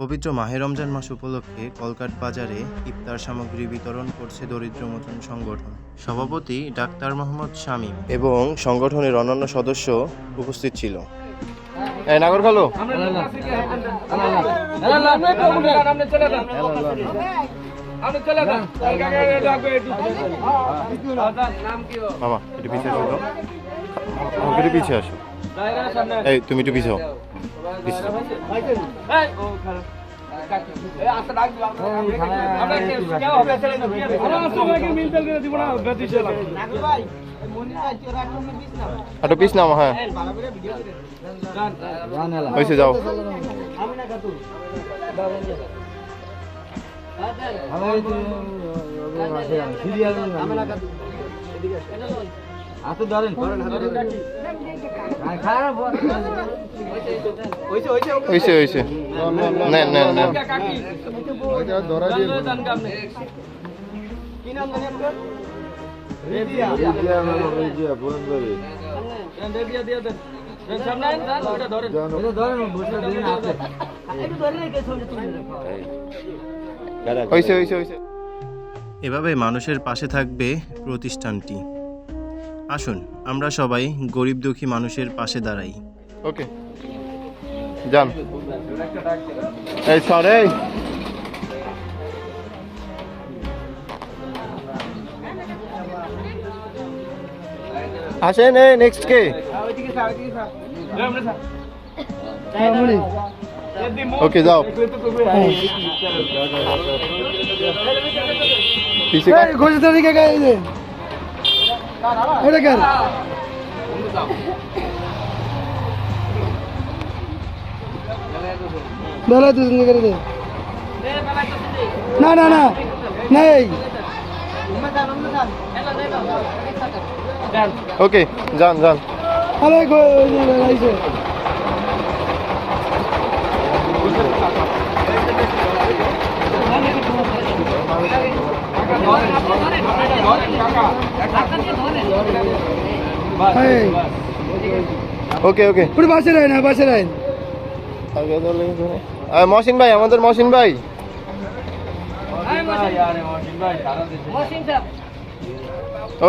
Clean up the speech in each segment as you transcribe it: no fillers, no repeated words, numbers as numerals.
পবিত্র মাহে রমজান মাস উপলক্ষে কলকাট বাজারে ইফতার সামগ্রী বিতরণ করছে দরিদ্র মোচন সংগঠন। সভাপতি ডাক্তার মোহাম্মদ শামীম এবং সংগঠনের অন্যান্য সদস্য উপস্থিত ছিল। নাগর খালো মামা একটু পিছিয়ে আসো তো, একটু পিছিয়ে আসো। এই তুমি একটু পিছিয়ে একটু পিছ নাও। হ্যাঁ হয়েছে, যাও। এভাবে মানুষের পাশে থাকবে প্রতিষ্ঠানটি। আসুন আমরা সবাই গরিব দুঃখী মানুষের পাশে দাঁড়াই। ওকে যান। এই সরে আসেন। নেক্সট কে? ওকে যাও। না না না নেই। ওকে যান যান। ওকে ওকে বাসে রায় না, বাসে রায়। মহসিন ভাই, আমাদের মহসিন ভাই।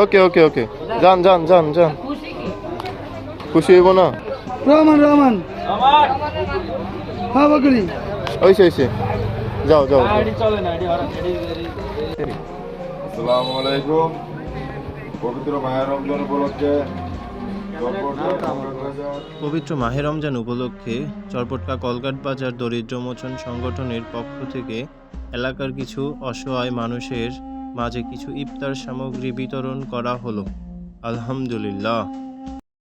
ওকে ওকে ওকে যান যান যান যান। খুশি হইব না? রহমান রহমান হ্যাঁ বকরি হয়েছে হয়েছে, যাও যাও। আসসালামু আলাইকুম। পবিত্র মাহে রমজান উপলক্ষে পবিত্র মাহে রমজান উপলক্ষে চরপটকা কলকাট বাজার দরিদ্র মোচন সংগঠনের পক্ষ থেকে এলাকার কিছু অসহায় মানুষের মাঝে কিছু ইফতার সামগ্রী বিতরণ করা হলো। আলহামদুলিল্লাহ।